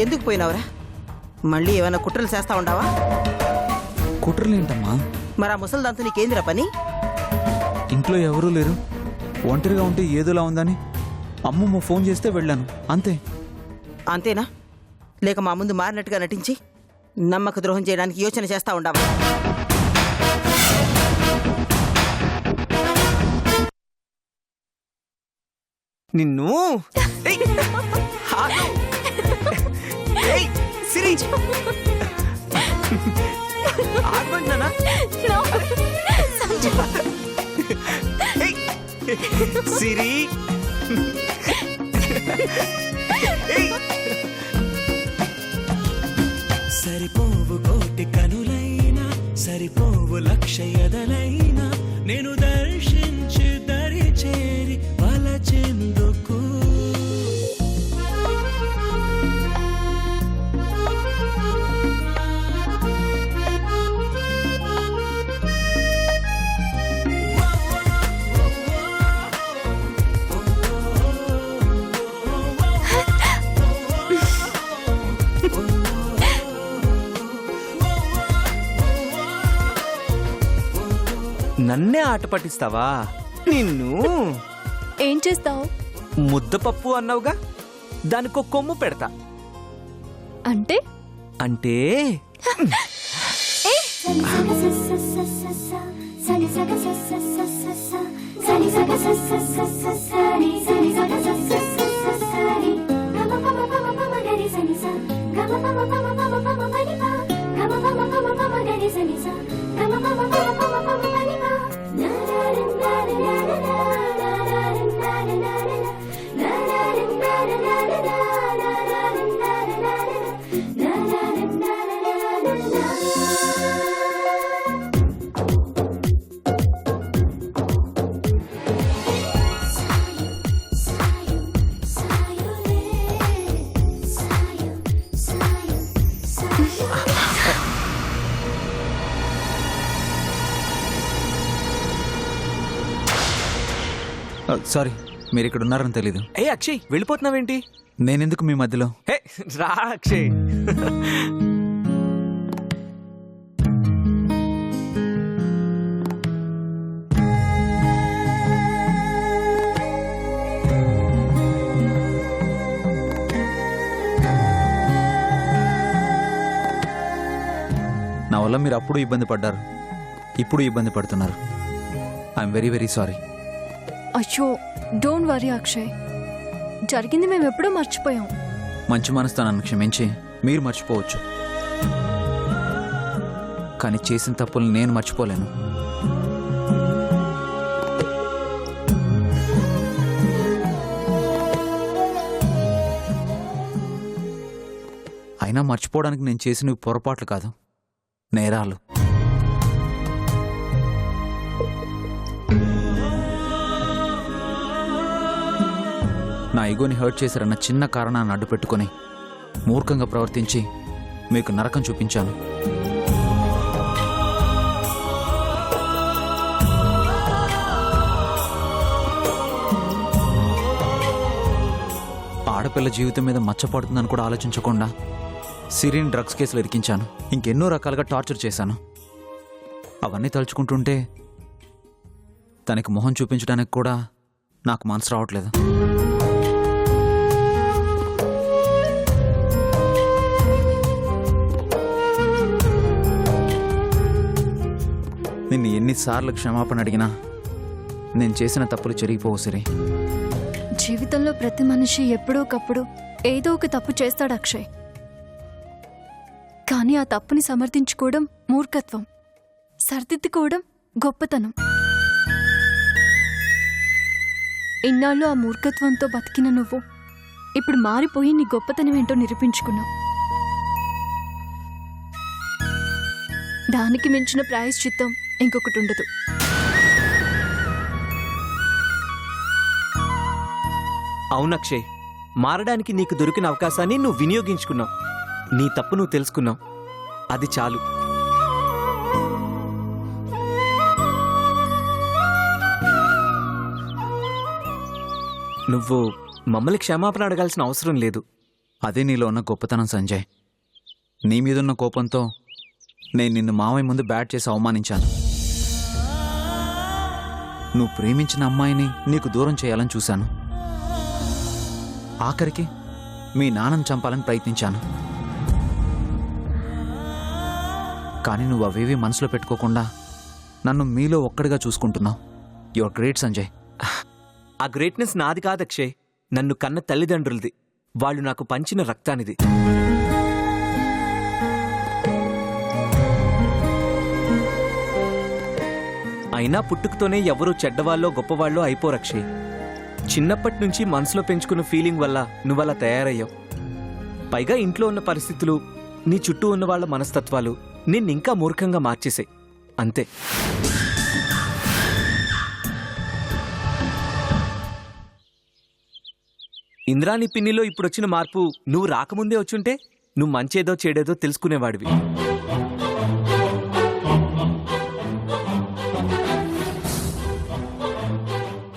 ఎందుకు పోయినావురా? మళ్ళీ ఏమైనా కుట్రలు చేస్తా ఉండవా? కుట్రలేంటమ్మా? మరి ఆ ముసలిదంతా నీకేందిరా పని? ఇంట్లో ఎవరూ లేరు, ఒంటరిగా ఉంటే ఏదోలా ఉందని అమ్మమ్మ ఫోన్ చేస్తే వెళ్ళాను, అంతే. అంతేనా? లేక మా ముందు మారినట్టుగా నటించి నమ్మక ద్రోహం చేయడానికి యోచన చేస్తా ఉండవా? నిన్ను సిరి ఆగమన్నానా? సిరి సరిపోవు కోటి కనులైనా, సరిపోవు లక్ష ఎదలైనా, నేను దర్శించి దరి చేరి వలచెందుకు. నన్నే ఆట పట్టిస్తావా? నిన్ను ఏం చేస్తావు? ముద్దపప్పు అన్నావుగా, దానికో కొమ్ము పెడతా. అంటే అంటే సారీ, మీరు ఇక్కడ ఉన్నారని తెలీదు. ఏ అక్షయ్, వెళ్ళిపోతున్నావేంటి? నేనెందుకు మీ మధ్యలో? హే రా అక్షయ్. నా వల్ల మీరు అప్పుడు ఇబ్బంది పడ్డారు, ఇప్పుడు ఇబ్బంది పడుతున్నారు. I'm very very sorry. అయ్యో, డోంట్ వరీ అక్షయ్, జరిగింది మేము ఎప్పుడూ మర్చిపోయాం. మంచి మనసుతో నన్ను క్షమించి మీరు మర్చిపోవచ్చు, కానీ చేసిన తప్పులు నేను మర్చిపోలేను. అయినా మర్చిపోవడానికి నేను చేసినవి పొరపాట్లు కాదు, నేరాలు. నా ఈగోని హర్ట్ చేశారన్న చిన్న కారణాన్ని అడ్డు పెట్టుకుని మూర్ఖంగా ప్రవర్తించి మీకు నరకం చూపించాను. ఆడపిల్ల జీవితం మీద మచ్చపడుతుందని కూడా ఆలోచించకుండా సిరిని డ్రగ్స్ కేసులు ఇరికించాను. ఇంకెన్నో రకాలుగా టార్చర్ చేశాను. అవన్నీ తలుచుకుంటుంటే తనకి మొహం చూపించడానికి కూడా నాకు మనసు రావట్లేదు. నిన్ను ఎన్నిసార్లు క్షమాపణ అడిగినా నేను చేసిన తప్పులు చెరిగిపోవు సిరి. జీవితంలో ప్రతి మనిషి ఎప్పుడో ఒకప్పుడు ఏదో ఒక తప్పు చేస్తాడు అక్షయ్, కానీ ఆ తప్పుని సమర్థించుకోవడం మూర్ఖత్వం, సరిదిద్దుకోవడం గొప్పతనం. ఇన్నాళ్ళు ఆ మూర్ఖత్వంతో బతికిన నువ్వు ఇప్పుడు మారిపోయి నీ గొప్పతనం ఏంటో నిరూపించుకున్నావు. దానికి మించిన ప్రాయశ్చిత్తం ఇంకొకటి ఉండదు. అవునక్షయ్, మారడానికి నీకు దొరికిన అవకాశాన్ని నువ్వు వినియోగించుకున్నావు. నీ తప్పు నువ్వు తెలుసుకున్నావు, అది చాలు. నువ్వు మమ్మల్ని క్షమాపణ అడగాల్సిన అవసరం లేదు. అదే నీలో ఉన్న గొప్పతనం సంజయ్. నీ మీదున్న కోపంతో నేను నిన్ను మామయ్య ముందు బ్యాట్ చేసి అవమానించాను. నువ్వు ప్రేమించిన అమ్మాయిని నీకు దూరం చేయాలని చూశాను. ఆఖరికి మీ నాన్నను చంపాలని ప్రయత్నించాను. కానీ నువ్వు అవేవి మనసులో పెట్టుకోకుండా నన్ను మీలో ఒక్కడిగా చూసుకుంటున్నావు. Your great Sanjay. ఆ గ్రేట్నెస్ నాది కాదు అక్షయ్, నన్ను కన్న తల్లిదండ్రులది. వాళ్ళు నాకు పంచిన రక్తానిది. అయినా పుట్టుకతోనే ఎవరూ చెడ్డవాళ్ళో గొప్పవాళ్ళో అయిపోరక్షయ్. చిన్నప్పటి నుంచి మనసులో పెంచుకున్న ఫీలింగ్ వల్ల నువ్వలా తయారయ్యావు. పైగా ఇంట్లో ఉన్న పరిస్థితులు, నీ చుట్టూ ఉన్న వాళ్ళ మనస్తత్వాలు నిన్నింకా మూర్ఖంగా మార్చేసాయి. అంతే. ఇంద్రాణి పిన్నిలో ఇప్పుడొచ్చిన మార్పు నువ్వు రాకముందే వచ్చుంటే నువ్వు మంచేదో చెడేదో తెలుసుకునేవాడివి.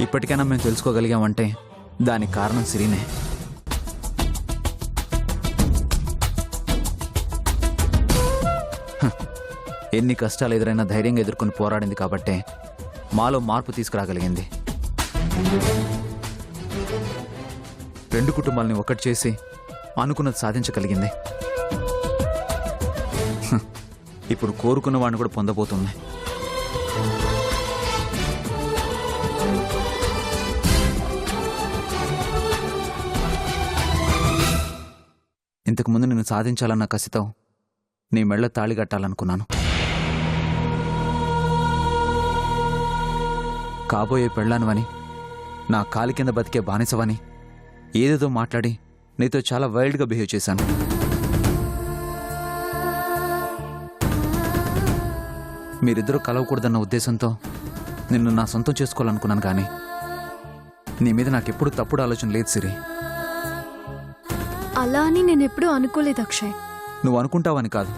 ఇప్పటికైనా మేము తెలుసుకోగలిగామంటే దానికి కారణం సిరినే. ఎన్ని కష్టాలు ఎదురైనా ధైర్యంగా ఎదుర్కొని పోరాడింది కాబట్టే మాలో మార్పు తీసుకురాగలిగింది. రెండు కుటుంబాలని ఒకటి చేసి అనుకున్నది సాధించగలిగింది. ఇప్పుడు కోరుకున్న వాడిని కూడా పొందబోతుంది. ఇంతకుముందు నేను సాధించాలన్న కసితో నీ మెళ్ళ తాళి కట్టాలనుకున్నాను. కాబోయే పెళ్ళానువని, నా కాలి కింద బతికే బానిసవని ఏదేదో మాట్లాడి నీతో చాలా వైల్డ్గా బిహేవ్ చేశాను. మీరిద్దరూ కలవకూడదన్న ఉద్దేశంతో నిన్ను నా సొంతం చేసుకోవాలనుకున్నాను. కానీ నీ మీద నాకెప్పుడు తప్పుడు ఆలోచన లేదు సిరి. అలా అని నేనెప్పుడూ అనుకోలేదు అక్షయ్. నువ్వు అనుకుంటావని కాదు,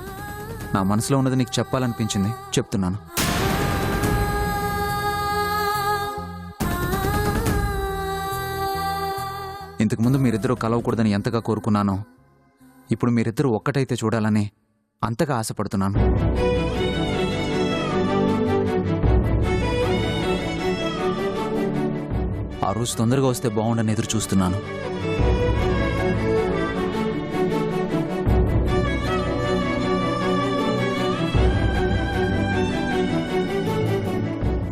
నా మనసులో ఉన్నది నీకు చెప్పాలనిపించింది, చెప్తున్నాను. ఇంతకుముందు మీరిద్దరూ కలవకూడదని ఎంతగా కోరుకున్నానో ఇప్పుడు మీరిద్దరూ ఒక్కటైతే చూడాలని అంతగా ఆశపడుతున్నాను. ఆ రోజు తొందరగా వస్తే బాగుండని ఎదురు చూస్తున్నాను.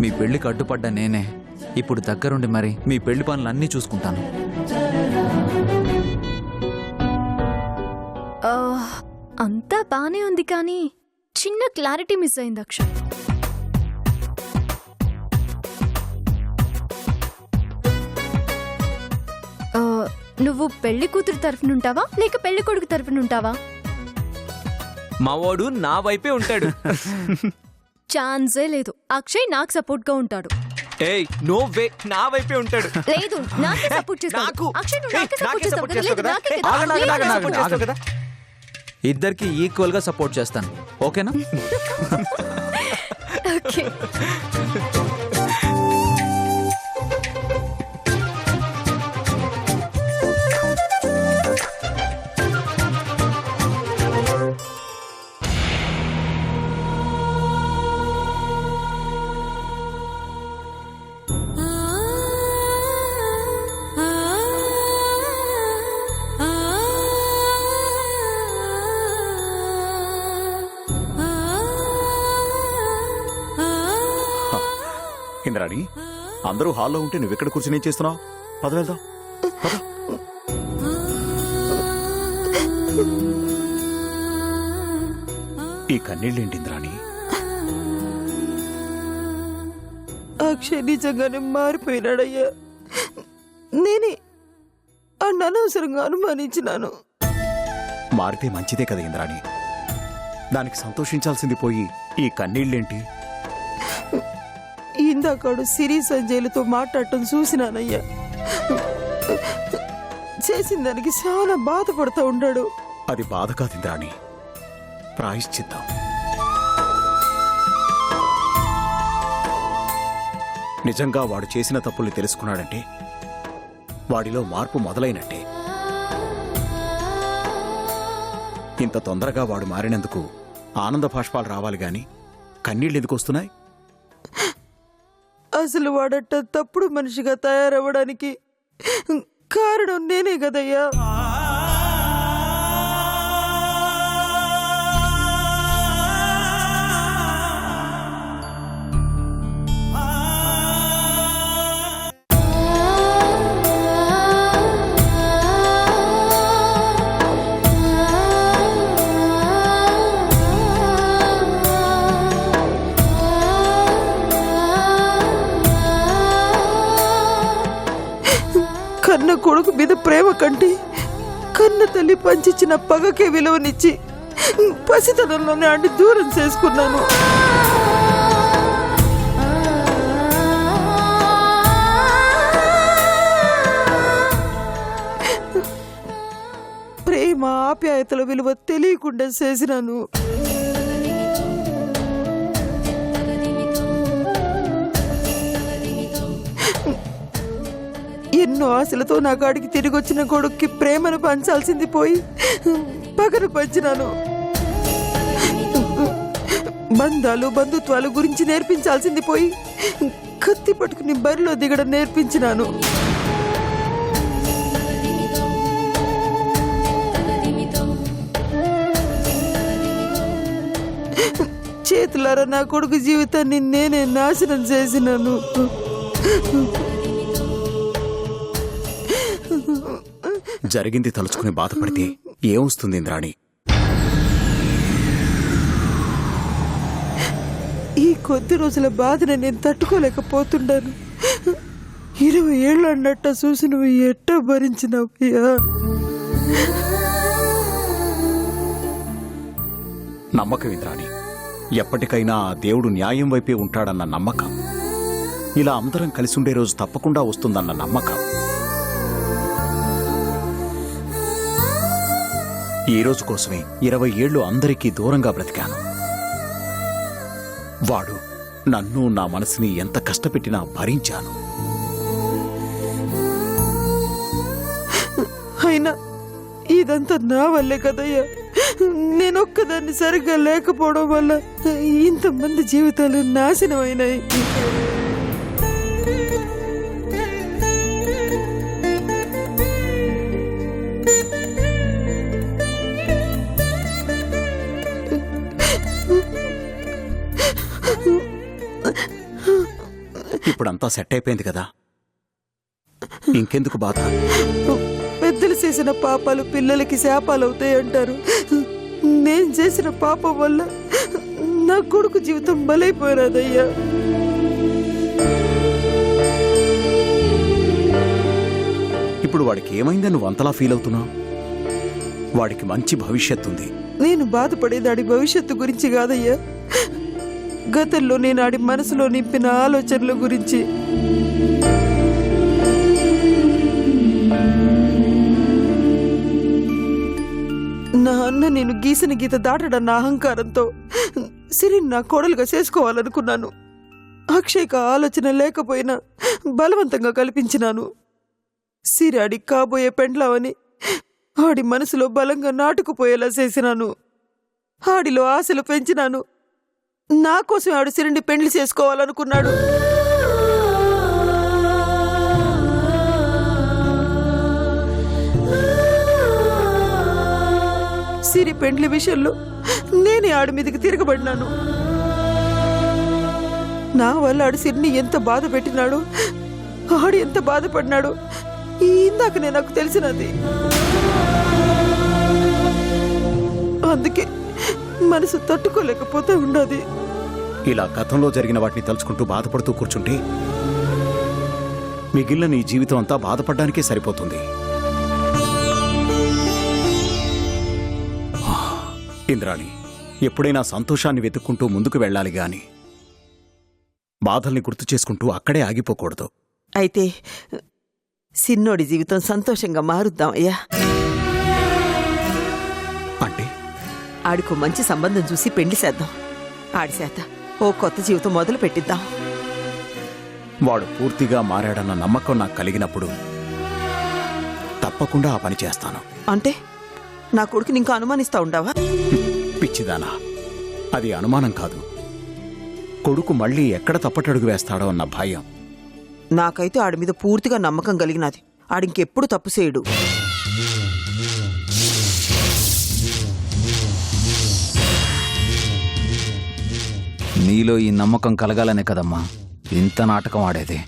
మీ పెళ్లికి అడ్డుపడ్డ నేనే ఇప్పుడు దగ్గరుండి మరి మీ పెళ్లి పనులన్నీ చూసుకుంటాను. అంతా బానే ఉంది కానీ చిన్న క్లారిటీ మిస్ అయింది అక్షయ్. నువ్వు పెళ్లి కూతురు తరఫునుంటావా లేక పెళ్లి కొడుకు తరఫునుంటావా? మావాడు నా వైపే ఉంటాడు. ఛాన్సే లేదు. అక్షయ్ నాకు సపోర్ట్ గా ఉంటాడు. ఏయ్ నో వే, నా వైపే ఉంటాడు. లేదు, నాకే సపోర్ట్ చేస్తాడు. నాకు అక్షయ్ నువ్వు నాకే నాకే సపోర్ట్ సపోర్ట్ చేస్తావు చేస్తావు కదా? కదా? లేదు, నాకే కదా? ఆగండి, లేదు, ఆగండి, నాకే ఆగండి, సపోర్ట్ ఆగండి. చేస్తావు కదా? ఇద్దరికి ఈక్వల్గా సపోర్ట్ చేస్తాను. ఓకేనా? ఓకే. ఇంద్రాణి, అందరూ హాల్లో ఉంటే నువ్వెక్కడ కూర్చుని ఏం చేస్తున్నావు? పద వెళ్దాం. పద. ఈ కన్నీళ్ళేంటి ఇంద్రాణి? అక్షయ్ నిజంగానే మారిపోయినాడయ్యా. నేనే అనవసరంగా అనుమానించినాను. మారితే మంచిదే కదా ఇంద్రాణి. దానికి సంతోషించాల్సింది పోయి ఈ కన్నీళ్ళేంటి? ఇందాకాడు సిరి సంజయ్లతో మాట్లాడటం చూసినానయ్యా. చేసిన దానికి చాలా బాధపడుతూ ఉంటాడు. అది బాధ కాదు ఇంద్రాణి, ప్రాయశ్చిత్తం. నిజంగా వాడు చేసిన తప్పుల్ని తెలుసుకున్నాడంటే వాడిలో మార్పు మొదలైనట్టే. ఇంత తొందరగా వాడు మారినందుకు ఆనంద భాష్పాలు రావాలి గాని కన్నీళ్ళు ఎందుకు వస్తున్నాయి? అసలు వాడట తప్పుడు మనిషిగా తయారవ్వడానికి కారణం నేనే కదయ్యా. కన్న కొడుకు మీద ప్రేమ కంటే కన్న తల్లి పంచిచ్చిన పగకే విలువనిచ్చి పసితనంలోనే అన్ని దూరం చేసుకున్నాను. ప్రేమ ఆప్యాయతల విలువ తెలియకుండా చేసినాను. ఎన్నో ఆశలతో నా కాడికి తిరిగి వచ్చిన కొడుక్కి ప్రేమను పంచాల్సింది పోయి పగను పంచినాను. బంధాలు బంధుత్వాలు గురించి నేర్పించాల్సింది పోయి కత్తి పట్టుకుని బరిలో దిగడం నేర్పించినాను. చేతులారా నా కొడుకు జీవితాన్ని నేనే నాశనం చేసినాను. జరిగింది తలుచుకుని బాధపడితే ఏమొస్తుంది ఇంద్రాణి? ఈ కొద్ది రోజుల బాధను నేను తట్టుకోలేకపోతున్నాను. 20 ఏళ్ళు అన్నట్ట చూసి నువ్వు ఎట్టా భరించినవయ్యా? నమ్మకం ఇంద్రాణి. ఎప్పటికైనా ఆ దేవుడు న్యాయం వైపే ఉంటాడన్న నమ్మకం. ఇలా అందరం కలిసి ఉండే రోజు తప్పకుండా వస్తుందన్న నమ్మకం. ఈ రోజు కోసమే 20 ఏళ్లు అందరికీ దూరంగా బ్రతికాను. వాడు నన్ను నా మనసుని ఎంత కష్టపెట్టినా భరించాను. అయినా ఇదంతా నా వల్లే కదయ్యా. నేనొక్కదాన్ని సరిగ్గా లేకపోవడం వల్ల ఇంతమంది జీవితాలు నాశనమైనాయి. ఇప్పుడంతా సెట్ అయిపోయింది కదా, ఇంకెందుకు బాధ? పెద్దలు చేసిన పాపాలు పిల్లలకి శాపాలు అవుతాయి అంటారు. నేను చేసిన పాపం వల్ల నా కొడుకు జీవితం బలైపోయినదయ్యా. ఇప్పుడు వాడికి ఏమైందని నువ్వు అంతలా ఫీల్ అవుతున్నావు? వాడికి మంచి భవిష్యత్తు ఉంది. నేను బాధపడేది ఆడి భవిష్యత్తు గురించి కాదయ్యా, గతంలో నేను ఆడి మనసులో నింపిన ఆలోచనల గురించి. నా అన్న నేను గీసిన గీత దాటడన్న అహంకారంతో సిరిని నా కోడలుగా చేసుకోవాలనుకున్నాను. అక్షయ్కి ఆలోచన లేకపోయినా బలవంతంగా కల్పించినాను. సిరి ఆడి కాబోయే పెండ్లావని ఆడి మనసులో బలంగా నాటుకుపోయేలా చేసినాను. ఆడిలో ఆశలు పెంచినాను. నా కోసం ఆడు సిరిని పెండ్లి చేసుకోవాలనుకున్నాడు. సిరి పెండ్లి విషయంలో నేనే ఆడి మీదకి తిరగబడినాను. నా వల్ల ఆడు సిరిని ఎంత బాధ పెట్టినాడు, ఆడు ఎంత బాధపడినాడు ఇందాకనే నాకు తెలిసినది. అందుకే మనసు తట్టుకోలేకపోతే ఉన్నది. ఇలా గతంలో జరిగిన వాటిని తలుచుకుంటూ బాధపడుతూ కూర్చుంటే మిగిలిన నీ జీవితం అంతా బాధపడ్డానికే సరిపోతుంది. ఇంద్రాణి, ఎప్పుడైనా సంతోషాన్ని వెతుక్కుంటూ ముందుకు వెళ్ళాలి గాని బాధల్ని గుర్తు చేసుకుంటూ అక్కడే ఆగిపోకూడదు. అయితే సిన్నోడి జీవితం సంతోషంగా మారుద్దాం అయ్యా. అంటే ఆడికో మంచి సంబంధం చూసి పెళ్లి చేద్దాం. ఆడి చేత ఓ కొత్త జీవితం మొదలు పెట్టిద్దాం. వాడు పూర్తిగా మారాడన్న నమ్మకం నాకు కలిగినప్పుడు తప్పకుండా ఆ పని చేస్తాను. అంటే నా కొడుకుని ఇంకా అనుమానిస్తా ఉండవా? పిచ్చిదానా, అది అనుమానం కాదు. కొడుకు మళ్ళీ ఎక్కడ తప్పటడుగు వేస్తాడో అన్న భయం. నాకైతే ఆడి మీద పూర్తిగా నమ్మకం కలిగినది. ఆడింకెప్పుడు తప్పు చేయడు. నీలో ఈ నమ్మకం కలగాలనే కదమ్మా ఇంత నాటకం ఆడేది.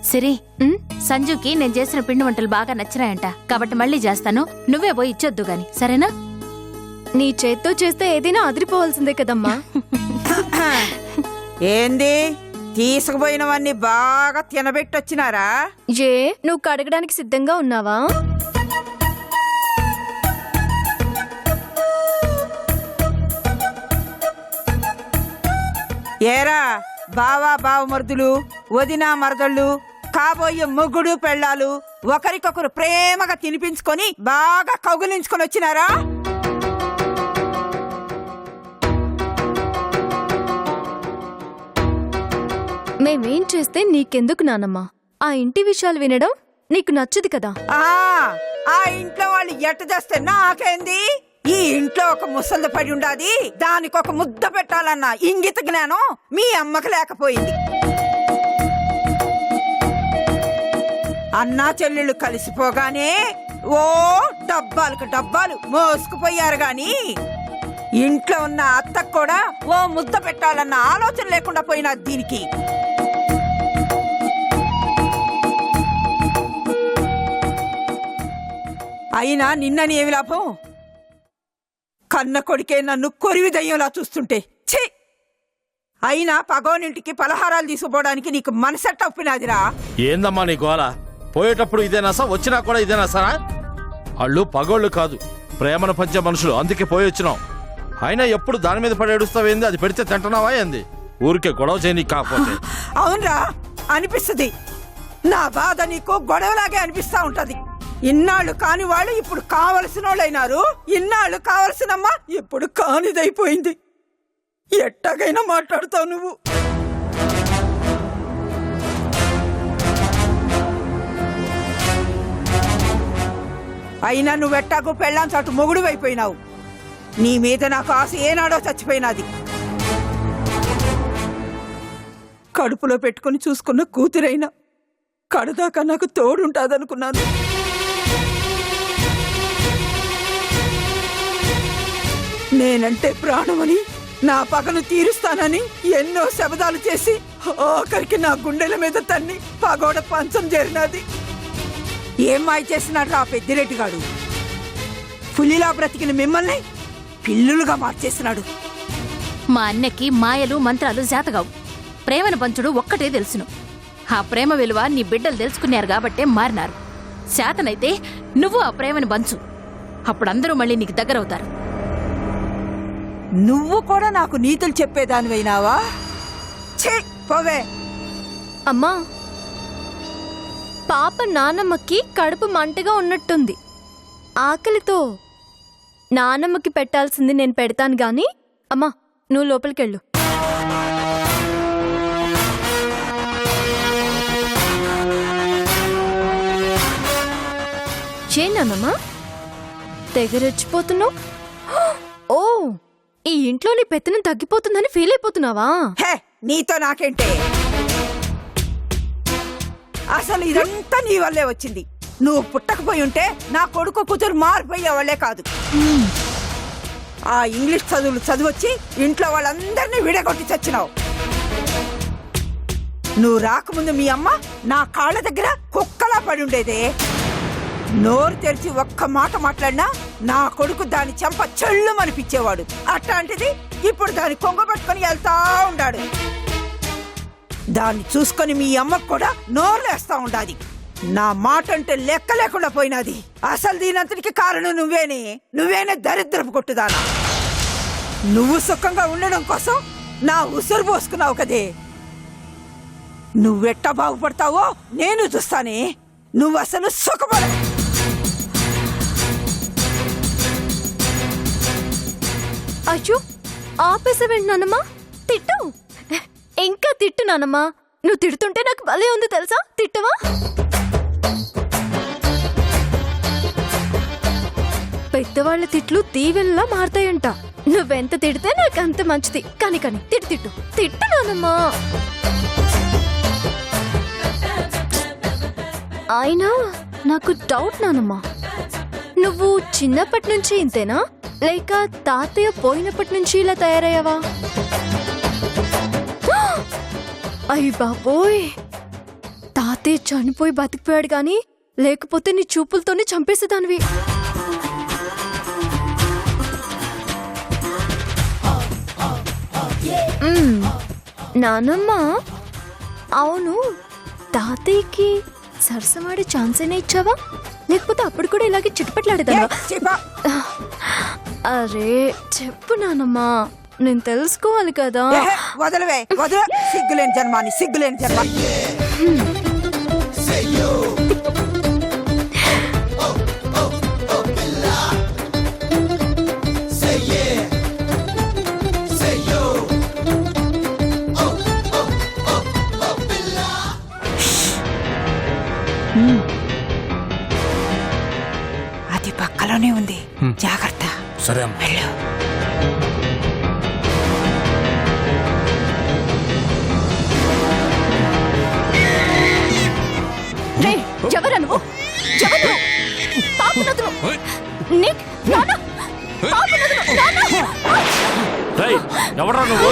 సిరి, సంజుకి నేను చేసిన పిండి వంటలు బాగా నచ్చినాయంట, కాబట్టి మళ్ళీ చేస్తాను. నువ్వే పోయి ఇచ్చొద్దు గాని, సరేనా? నీ చేత్తో చేస్తే ఏదైనా అదిరిపోవాల్సిందే కదమ్మా. ఏంది తీసుకుపోయినవన్నీ బాగా తినబెట్టొచ్చినారా? ఏ నువ్వు కడగడానికి సిద్ధంగా ఉన్నావా? ఏరా బావా బావమరుదులు, వదినా మరదళ్ళు, కాబోయే మొగుడు పెళ్ళాలు ఒకరికొకరు ప్రేమగా తినిపించుకొని బాగా కౌగులించుకొని వచ్చినారా? మేమేం చేస్తే నీకెందుకు నానమ్మా? ఆ ఇంటి విషయాలు వినడం నీకు నచ్చదు కదా. ఆ ఇంట్లో వాళ్ళు ఎట్ట చేస్తే నాకేంది? ఈ ఇంట్లో ఒక ముసలి పడి ఉండాది, దానికి ఒక ముద్ద పెట్టాలన్న ఇంగిత జ్ఞానం మీ అమ్మకి లేకపోయింది. అన్నా చెల్లెళ్ళు కలిసిపోగానే ఓ డబ్బాలకు డబ్బాలు మోసుకుపోయారు గాని ఇంట్లో ఉన్న అత్తకు కూడా ఓ ముద్ద పెట్టాలన్న ఆలోచన లేకుండా పోయినా దీనికి. అయినా నిన్నని ఏమి లాభం? కన్న కొడుకే నన్ను కొరివి దయ్యంలా చూస్తుంటే ఛీ! అయినా పగోనింటికి పలహారాలు తీసుకుపోవడానికి నీకు మనసెట్ట ఒప్పినాదిరా? ఏందమ్మా నీ గోల? పోయేటప్పుడు ఇదేనాసా, వచ్చినా కూడా ఇదేనాసా? వాళ్ళు పగోళ్ళు కాదు, ప్రేమను పంచే మనుషులు, అందుకే పోయి వచ్చినాం. అయినా ఎప్పుడు దాని మీద పడి ఏడుస్తావేంది? అది పెడితే తింటున్నావా ఏంది? ఊరికే గొడవ చేయనీకి కాకపోతే. అవునరా, అనిపిస్తుంది. నా బాధ నీకు గొడవలాగే అనిపిస్తా ఉంటది. ఇన్నాళ్ళు కాని వాళ్ళు ఇప్పుడు కావలసిన వాళ్ళైనారు. ఇన్నాళ్ళు కావలసినమ్మా ఇప్పుడు కానిదైపోయింది. ఎట్టగైనా మాట్లాడుతావు నువ్వు. అయినా నువ్వెట్టాకు పెళ్ళాం చాటు మొగుడు అయిపోయినావు. నీ మీద నాకు ఆశ ఏనాడో చచ్చిపోయినది. కడుపులో పెట్టుకుని చూసుకున్న కూతురైనా కడదాకా నాకు తోడుంటాదనుకున్నాను. నేనంటే ప్రాణమని, నా పగను తీరుస్తానని ఎన్నో శబదాలు చేసి ఆఖరికి నా గుండెల మీద తన్ని పగోడ పంచం చేరినది. ఏం మాయ చేసినాడు ఆ పెద్దిరెడ్డిగాడు? పులిలా బ్రతికిన మిమ్మల్ని పిల్లులుగా మార్చేసినాడు. మా అన్నకి మాయలు మంత్రాలు జాతగావు. ప్రేమను పంచుడు ఒక్కటే తెలుసును. ఆ ప్రేమ విలువ నీ బిడ్డలు తెలుసుకున్నారు కాబట్టే మారినారు. శాతనైతే నువ్వు ఆ ప్రేమను పంచు, అప్పుడు అందరూ మళ్ళీ నీకు దగ్గరవుతారు. నువ్వు కూడా నాకు నీతులు చెప్పేదానివైనావా? ఛీ, పోవే. అమ్మా, పాప నానమ్మకి కడుపు మంటగా ఉన్నట్టుంది. ఆకలితో నానమ్మకి పెట్టాల్సింది నేను పెడతాను గాని అమ్మా నువ్వు లోపలికెళ్ళు. నానమ్మా తెగరెచ్చిపోతున్నావు? ఓ, ఈ ఇంట్లో నీ పెత్తనం తగ్గిపోతుందని ఫీల్ అయిపోతున్నావా? హే, నీతో నాకేంటే? అసలు ఇదంతా నీ వల్లే వచ్చింది. నువ్వు పుట్టకపోయి ఉంటే నా కొడుకు కూతురు మారిపోయేవాళ్లే కాదు. ఆ ఇంగ్లీష్ చదువులు చదివొచ్చి ఇంట్లో వాళ్ళందరినీ విడగొట్టి చచ్చినావు. నువ్వు రాకముందు మీ అమ్మ నా కాళ్ళ దగ్గర కుక్కలా పడి ఉండేదే. నోరు తెరిచి ఒక్క మాట మాట్లాడినా నా కొడుకు దాని చెంప చెళ్ళు అనిపించేవాడు. అట్లాంటిది ఇప్పుడు దాన్ని కొంగబట్టుకొని వెళ్తా ఉండాడు. దాన్ని చూసుకొని మీ అమ్మకు కూడా నోరులేస్తా ఉండాది. నా మాట అంటే లెక్క లేకుండా పోయినది. అసలు దీనంతటికి కారణం నువ్వేనే దరిద్రపు కొట్టుదానా. నువ్వు సుఖంగా ఉండడం కోసం నా ఉసురు పోసుకున్నావు కదే. నువ్వెట్టా బాగుపడతావో నేను చూస్తానే. నువ్వు అసలు సుఖపడ. అయ్యో ఆపేసావేంటి నానమ్మా? తిట్టు, ఇంకా తిట్టు నానమ్మా. నువ్వు తిడుతుంటే నాకు భలే ఉంది తెలుసా. తిట్టవా? పెద్దవాళ్ళ తిట్లు దీవెనలా మారతాయంట. నువ్వెంత తిడితే నాకు అంత మంచిది. కానీ కానీ తిట్టు తిట్టు తిట్టు నానమ్మా. అయినా నాకు డౌట్ నానమ్మా, నువ్వు చిన్నప్పటి నుంచి ఇంతేనా లేక తాతయ్య పోయినప్పటి నుంచి ఇలా తయారయ్యావా? అయ్య బాబోయ్, తాతయ్య చనిపోయి బతికిపోయాడు కానీ లేకపోతే నీ చూపులతోనే చంపేసేదానివి. నానమ్మ, అవును తాతయ్యకి సరసమాడే ఛాన్స్ అయినా ఇచ్చావా లేకపోతే అప్పుడు కూడా ఇలాగే చిట్టుపట్లాడేదావా? అరే చెప్పు నానమ్మా, నేను తెలుసుకోవాలి కదా. వదలవే వదల. సిగ్గులేని జన్మాని, సిగ్గులేని జన్మ. అది పక్కలోనే ఉంది, జాగ్రత్త. సరే అమ్మా. వెళ్ళు. ఎవరా నువ్వు? ఎవరు? పాపనదులు. నిక్, నాన్న, పాపనదులు, నాన్న. ఎవరా నువ్వు?